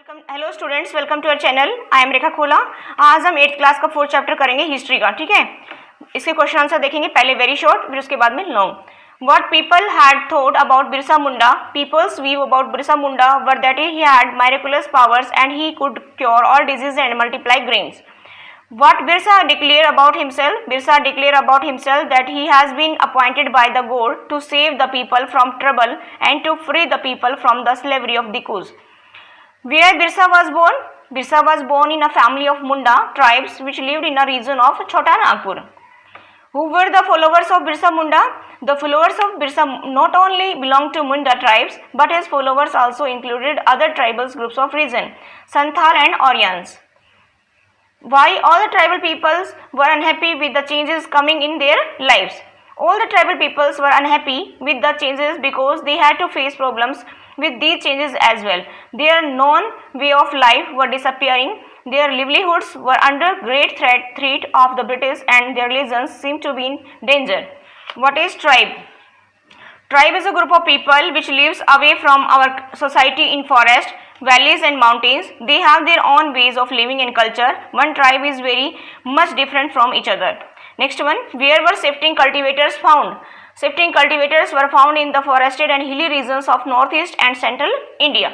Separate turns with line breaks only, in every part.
Welcome hello students, welcome to our channel. I am Rekha Khola. आज हम 8th class का 4th chapter करेंगे history का। ठीक है, इसके क्वेश्चन आंसर देखेंगे, पहले वेरी शॉर्ट फिर उसके बाद में long. What people had thought about Birsa Munda, people's view about Birsa Munda were that he had miraculous powers and he could cure all disease and multiply grains. What Birsa declared about himself? Birsa declared about himself that he has been appointed by the God to save the people from trouble and to free the people from the slavery of Dikus. Where Birsa was born? Birsa was born in a family of Munda tribes which lived in a region of Chota Nagpur. Who were the followers of Birsa Munda? The followers of Birsa not only belonged to Munda tribes, but his followers also included other tribal groups of region, Santhal and Aryans. Why all the tribal peoples were unhappy with the changes coming in their lives? All the tribal peoples were unhappy with the changes because they had to face problems with these changes as well. Their known way of life were disappearing. Their livelihoods were under great threat of the British and their religions seemed to be in danger. What is tribe? Tribe is a group of people which lives away from our society in forest, valleys and mountains. They have their own ways of living and culture. One tribe is very much different from each other. Next one, where were shifting cultivators found? Shifting cultivators were found in the forested and hilly regions of northeast and central India.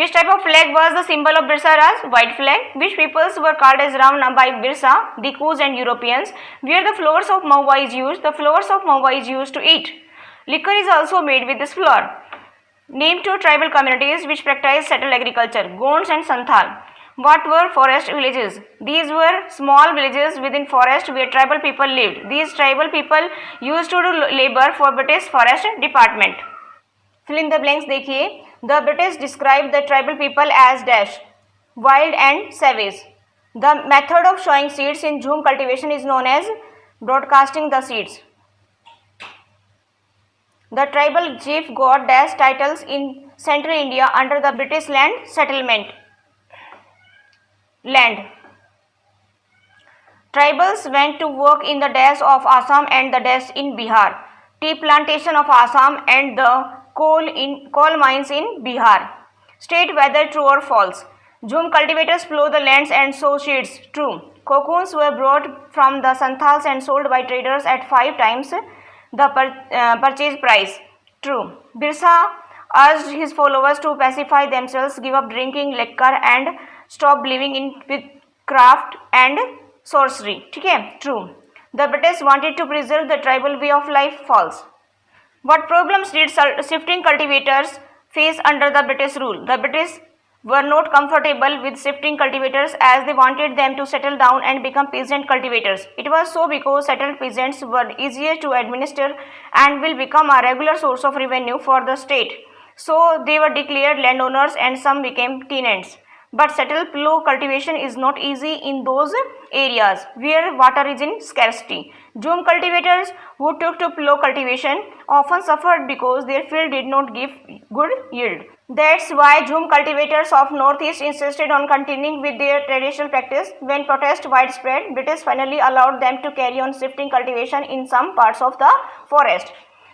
Which type of flag was the symbol of Birsa Raj? White flag. Which peoples were called as Ravana by Birsa? Dikus and Europeans. Where the flowers of mahua is used? The flowers of mahua is used to eat. Liquor is also made with this flower. Name two tribal communities which practice settled agriculture, Gonds and Santhal. What were forest villages? These were small villages within forest where tribal people lived. These tribal people used to do labor for British Forest Department. Fill in the blanks देखिए. The British described the tribal people as dash, wild and savage. The method of sowing seeds in jhum cultivation is known as broadcasting the seeds. The tribal chief got dash titles in central India under the British land settlement. Land. Tribals went to work in the dash of Assam and the dash in Bihar. Tea plantation of Assam and the coal mines in Bihar. State weather, true or false? Jhum cultivators plow the lands and sow seeds. True. Cocoons were brought from the Santhals and sold by traders at 5 times the purchase price. True. Birsa urged his followers to pacify themselves, give up drinking liquor and stop believing in witchcraft and sorcery. ठीक है, true. The British wanted to preserve the tribal way of life. False. What problems did shifting cultivators face under the British rule? The British were not comfortable with shifting cultivators as they wanted them to settle down and become peasant cultivators. It was so because settled peasants were easier to administer and will become a regular source of revenue for the state. So they were declared landowners and some became tenants. But settled plough cultivation is not easy in those areas where water is in scarcity. Jhum cultivators who took to plough cultivation often suffered because their field did not give good yield. That's why Jhum cultivators of northeast insisted on continuing with their traditional practice. When protest widespread, British finally allowed them to carry on shifting cultivation in some parts of the forest.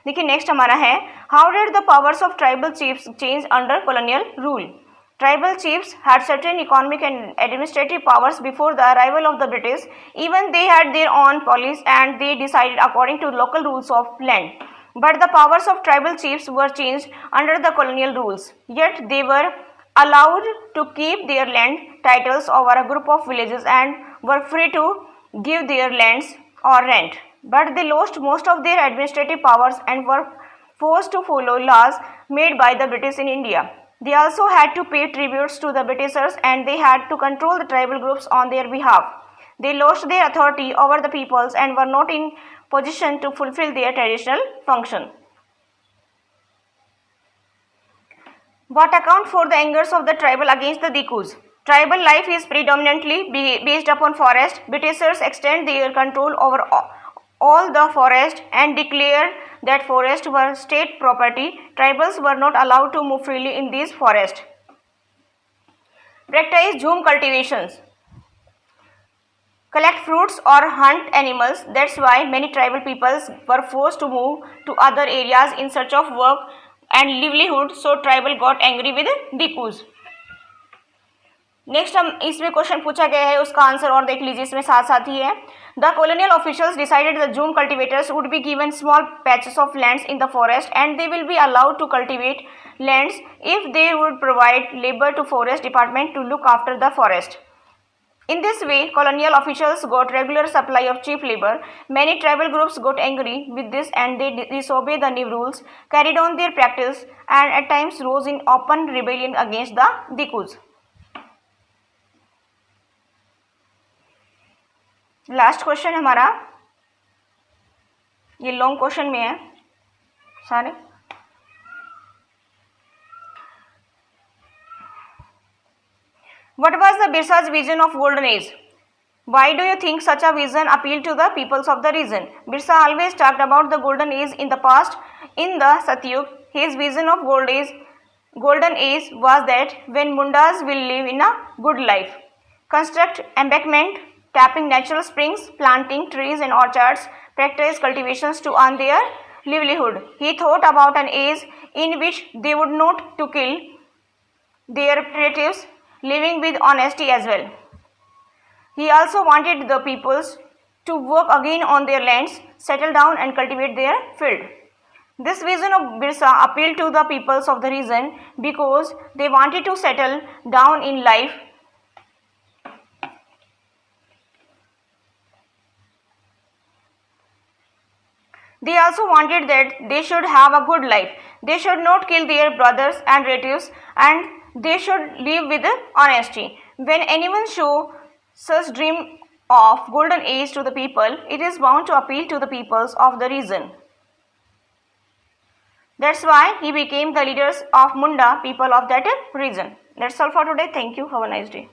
देखिए next हमारा है, how did the powers of tribal chiefs change under colonial rule? Tribal chiefs had certain economic and administrative powers before the arrival of the British. Even they had their own police and they decided according to local rules of land. But the powers of tribal chiefs were changed under the colonial rules. Yet they were allowed to keep their land titles over a group of villages and were free to give their lands or rent. But they lost most of their administrative powers and were forced to follow laws made by the British in India. They also had to pay tributes to the Britishers and they had to control the tribal groups on their behalf. They lost their authority over the peoples and were not in position to fulfill their traditional function. What account for the angers of the tribal against the Dikus? Tribal life is predominantly based upon forest. Britishers extend their control over all the forest and declare that forests were state property. Tribals were not allowed to move freely in these forests. Practice jhum cultivations. Collect fruits or hunt animals. That's why many tribal peoples were forced to move to other areas in search of work and livelihood, so tribal got angry with Dikus. Next हम इसमें question पूछा गया है, उसका answer और देख लीजिए, इसमें साथ साथ ही है. The colonial officials decided the Jhum cultivators would be given small patches of lands in the forest and they will be allowed to cultivate lands if they would provide labor to forest department to look after the forest. In this way, colonial officials got regular supply of cheap labor. Many tribal groups got angry with this and they disobeyed the new rules, carried on their practice, and at times rose in open rebellion against the Dikus. Last question हमारा, ये long question में है सारे. What was the Birsa's vision of golden age? Why do you think such a vision appealed to the peoples of the region? Birsa always talked about the golden age in the past. In the Satyug, his vision of golden age was that when Mundas will live in a good life, construct embankment, tapping natural springs, planting trees and orchards, practice cultivations to earn their livelihood. He thought about an age in which they would not to kill their relatives, living with honesty as well. He also wanted the peoples to work again on their lands, settle down and cultivate their field. This vision of Birsa appealed to the peoples of the region because they wanted to settle down in life. They also wanted that they should have a good life. They should not kill their brothers and relatives and they should live with honesty. When anyone shows such dream of golden age to the people, it is bound to appeal to the peoples of the region. That's why he became the leaders of Munda, people of that region. That's all for today. Thank you. Have a nice day.